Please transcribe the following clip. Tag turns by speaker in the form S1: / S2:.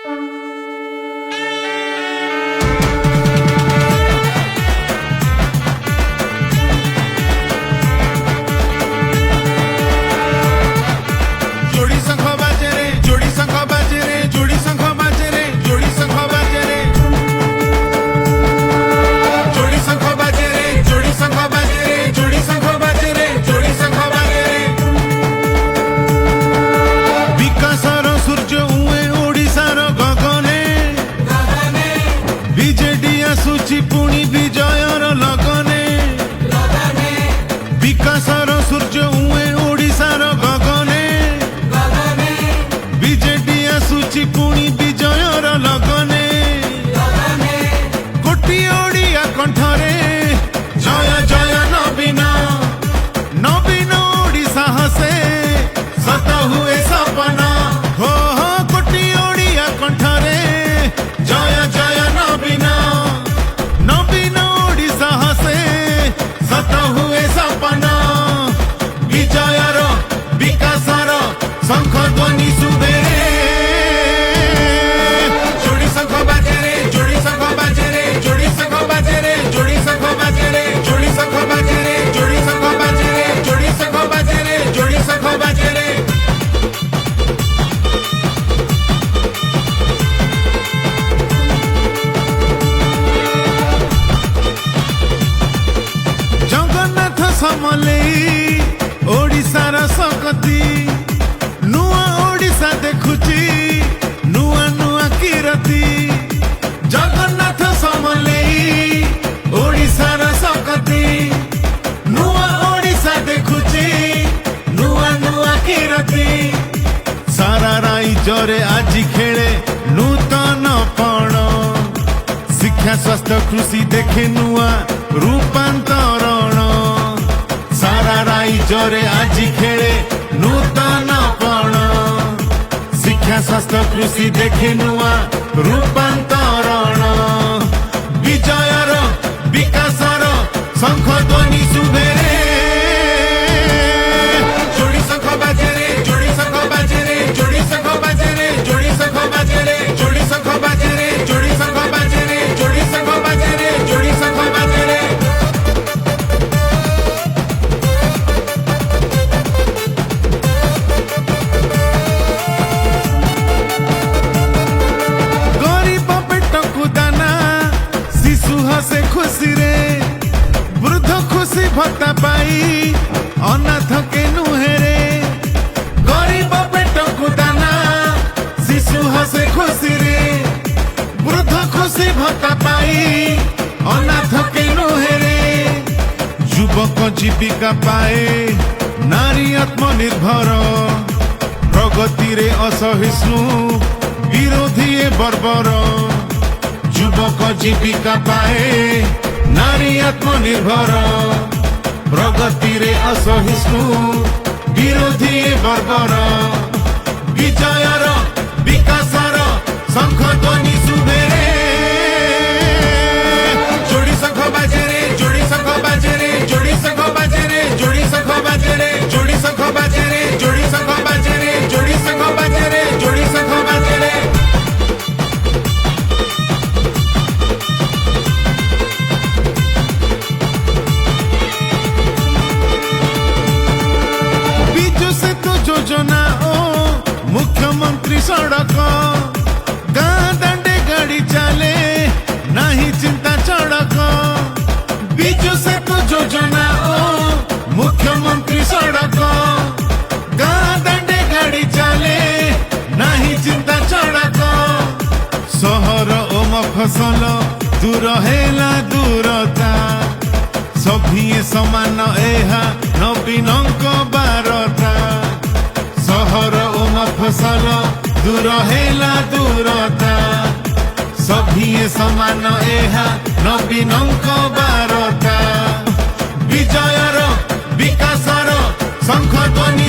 S1: जोड़ी संख बाजे रे जोड़ी संख बाजे रे जोड़ी संख बाजे रे जोड़ी संख बाजे रे जोड़ी संख बाजे रे जोड़ी संख बाजे रे जोड़ी संख बाजे रे जोड़ी संख बाजे रे विकासर सूर्य उए ओडिसार गगने बीजेडी आसुची पुणी विजयर लगने विकासर सूर्य उए ओडिसार गगने बीजेडी आसुची पुणी विजयर लगने कोटी ओडिया कंठरे जय जय नवीन नवीन ओडिशा हसे सत हुए सपना हो कोटी ओडिया कंठरे जय जय नवीन नवीन ओडिशा हसे सत हुए सपना विजयर विकासर शंख ध्वनि सुबेरे जोड़ी शंख बाजे रे जोड़ी शंख बाजे रे जोड़ी शंख बाजे रे जोड़ी शंख बाजे रे जोड़ी शंख बाजे रे जोड़ी शंख बाजे रे जोड़ी शंख बाजे रे जोड़ी शंख बाजे रे जगन्नाथ समलेई ओडिशार सकती नुआ ओडिशा देखुची नुआ नुआ किरती जगन्नाथ समलेई ओडिशार सकती नुआ ओडिशा देखुची नुआ नुआ किरती सारा राज्य आज खेले नूतन पण शिक्षा स्वास्थ्य कृषि देखे नुआ रूपांतरण सारा राज्य आज खेले नूतन पण शिक्षा स्वास्थ्य कृषि देखे नुआ रूपांतरण विजयर विकासर शंख ध्वनि सुबेरे जोड़ी शंख बाजे रे जोड़ी शंख बाजे रे जोड़ी शंख बाजे रे जोड़ी शंख बाजे रे जोड़ी शंख बाजे रे जोड़ी शंख बाजे रे जोड़ी शंख बाजे रे जोड़ी शंख बाजे रे गरीब पेटकु दाना शिशु हसे खुशी रे वृद्ध खुशी भत्ता पाई अनाथ के नुहेरे गरीब पेटकु दाना शिशु हसे खुशी रे वृद्ध खुशी भत्ता पाई अनाथ के नुहेरे युवक जीविका पाए नारी आत्मनिर्भर प्रगति रे असहिष्णु विरोधी ए बर्बर युवक जीविका पाए नारी आत्मनिर्भर प्रगति रे असहिष्णु विरोधी ए बर्बर विजयर विकासर शंख ध्वनि सुबेरे जोड़ी शंख बाजे रे जोड़ी शंख बाजे रे जोड़ी शंख बाजे रे जोड़ी शंख बाजे रे जोड़ी शंख बाजे रे जोड़ी शंख बाजे रे जोड़ी शंख बाजे रे जोड़ी शंख बाजे रे बिजु सेतु योजना ओ मुख्यमंत्री सड़क गाँ दांडे गाड़ी चले नहीं चिंता चढ़क बिजु सेतु योजना ओ मुख्यमंत्री सड़क गाँ दांडे गाड़ी चले नहीं चिंता चढ़क सहर ओ मफसल दूर हेला दूरता सभिए समान एहा नवीनक बारता सहर ओ मफसल दूर हेला दूरता सभिए समान एहा नवीनक बारता विजयर विकासर शंख ध्वनि